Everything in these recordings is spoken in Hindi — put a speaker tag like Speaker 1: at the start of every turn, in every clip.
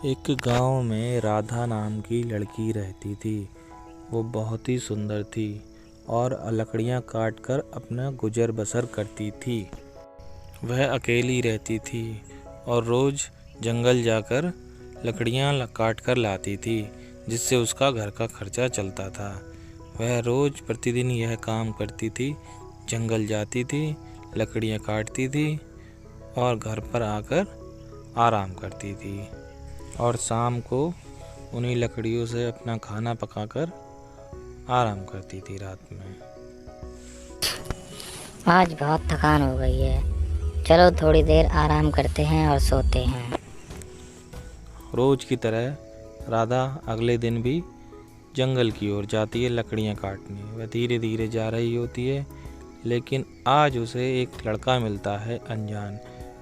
Speaker 1: एक गांव में राधा नाम की लड़की रहती थी। वो बहुत ही सुंदर थी और लकड़ियां काट कर अपना गुजर बसर करती थी। वह अकेली रहती थी और रोज़ जंगल जाकर लकड़ियां काट कर लाती थी, जिससे उसका घर का खर्चा चलता था। वह रोज़ प्रतिदिन यह काम करती थी, जंगल जाती थी, लकड़ियां काटती थी और घर पर आकर आराम करती थी और शाम को उन्हीं लकड़ियों से अपना खाना पकाकर आराम करती थी रात में।
Speaker 2: आज बहुत थकान हो गई है, चलो थोड़ी देर आराम करते हैं और सोते हैं।
Speaker 1: रोज़ की तरह राधा अगले दिन भी जंगल की ओर जाती है लकड़ियाँ काटने। वह धीरे धीरे जा रही होती है, लेकिन आज उसे एक लड़का मिलता है अनजान,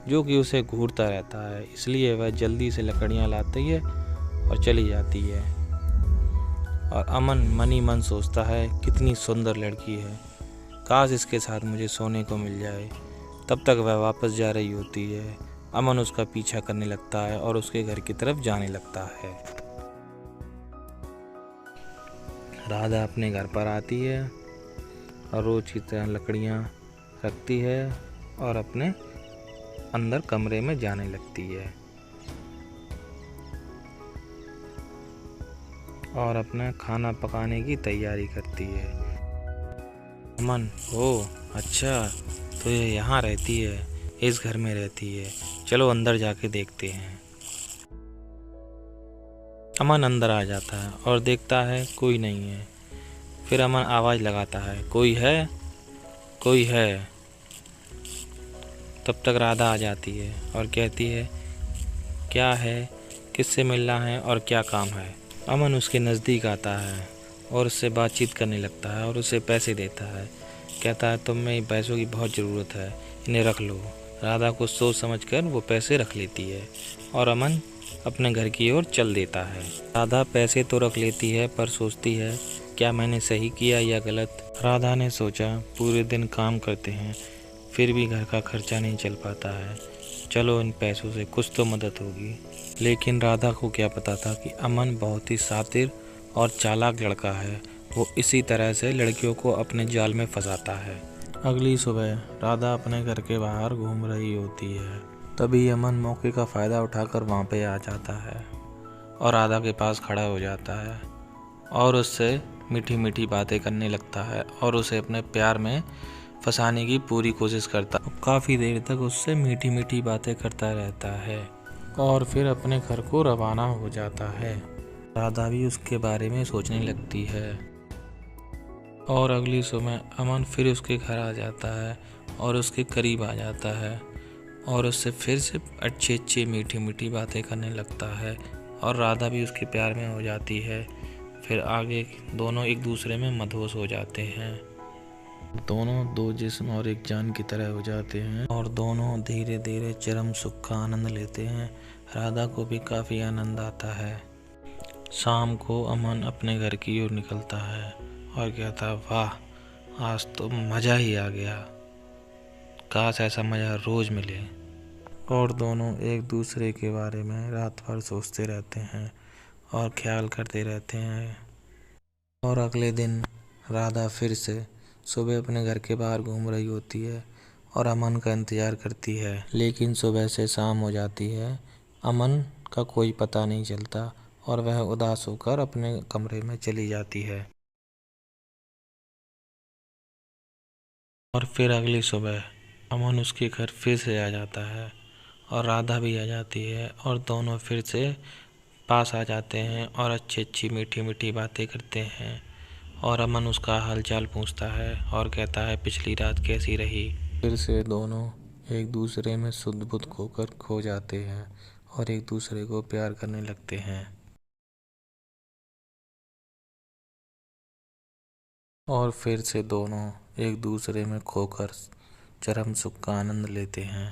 Speaker 1: जो कि उसे घूरता रहता है। इसलिए वह जल्दी से लकड़ियाँ लाती है और चली जाती है। और अमन मन ही मन सोचता है, कितनी सुंदर लड़की है, काश इसके साथ मुझे सोने को मिल जाए। तब तक वह वापस जा रही होती है। अमन उसका पीछा करने लगता है और उसके घर की तरफ जाने लगता है। राधा अपने घर पर आती है और रोज की तरह लकड़ियाँ रखती है और अपने अंदर कमरे में जाने लगती है और अपना खाना पकाने की तैयारी करती है। अमन, ओह अच्छा, तो ये यहाँ रहती है, इस घर में रहती है, चलो अंदर जाके देखते हैं। अमन अंदर आ जाता है और देखता है कोई नहीं है। फिर अमन आवाज़ लगाता है, कोई है, कोई है। तब तक राधा आ जाती है और कहती है, क्या है, किससे मिलना है और क्या काम है। अमन उसके नज़दीक आता है और उससे बातचीत करने लगता है और उसे पैसे देता है। कहता है, तुम में पैसों की बहुत ज़रूरत है, इन्हें रख लो। राधा को सोच समझकर वो पैसे रख लेती है और अमन अपने घर की ओर चल देता है। राधा पैसे तो रख लेती है, पर सोचती है, क्या मैंने सही किया या गलत। राधा ने सोचा, पूरे दिन काम करते हैं, फिर भी घर का खर्चा नहीं चल पाता है, चलो इन पैसों से कुछ तो मदद होगी। लेकिन राधा को क्या पता था कि अमन बहुत ही शातिर और चालाक लड़का है। वो इसी तरह से लड़कियों को अपने जाल में फंसाता है। अगली सुबह राधा अपने घर के बाहर घूम रही होती है। तभी अमन मौके का फ़ायदा उठाकर वहाँ पे आ जाता है और राधा के पास खड़ा हो जाता है और उससे मीठी मीठी बातें करने लगता है और उसे अपने प्यार में फंसाने की पूरी कोशिश करता है। काफ़ी देर तक उससे मीठी मीठी बातें करता रहता है और फिर अपने घर को रवाना हो जाता है। राधा भी उसके बारे में सोचने लगती है और अगली सुबह अमन फिर उसके घर आ जाता है और उसके करीब आ जाता है और उससे फिर से अच्छी अच्छी मीठी मीठी बातें करने लगता है और राधा भी उसके प्यार में हो जाती है। फिर आगे दोनों एक दूसरे में मदहोश हो जाते हैं। दोनों दो जिस्म और एक जान की तरह हो जाते हैं और दोनों धीरे धीरे चरम सुख का आनंद लेते हैं। राधा को भी काफ़ी आनंद आता है। शाम को अमन अपने घर की ओर निकलता है और कहता है, वाह, आज तो मज़ा ही आ गया, काश ऐसा मज़ा रोज़ मिले। और दोनों एक दूसरे के बारे में रात भर सोचते रहते हैं और ख्याल करते रहते हैं। और अगले दिन राधा फिर से सुबह अपने घर के बाहर घूम रही होती है और अमन का इंतज़ार करती है। लेकिन सुबह से शाम हो जाती है, अमन का कोई पता नहीं चलता और वह उदास होकर अपने कमरे में चली जाती है। और फिर अगली सुबह अमन उसके घर फिर से आ जाता है और राधा भी आ जाती है और दोनों फिर से पास आ जाते हैं और अच्छी अच्छी मीठी मीठी बातें करते हैं। और अमन उसका हालचाल पूछता है और कहता है, पिछली रात कैसी रही। फिर से दोनों एक दूसरे में सुध बुध खोकर खो जाते हैं और एक दूसरे को प्यार करने लगते हैं और फिर से दोनों एक दूसरे में खोकर चरम सुख का आनंद लेते हैं।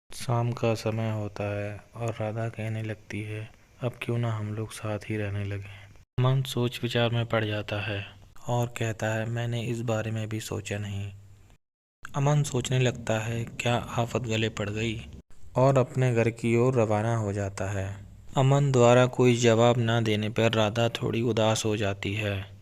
Speaker 1: शाम का समय होता है और राधा कहने लगती है, अब क्यों ना हम लोग साथ ही रहने लगे। अमन सोच विचार में पड़ जाता है और कहता है, मैंने इस बारे में भी सोचा नहीं। अमन सोचने लगता है, क्या आफत गले पड़ गई। और अपने घर की ओर रवाना हो जाता है। अमन द्वारा कोई जवाब न देने पर राधा थोड़ी उदास हो जाती है।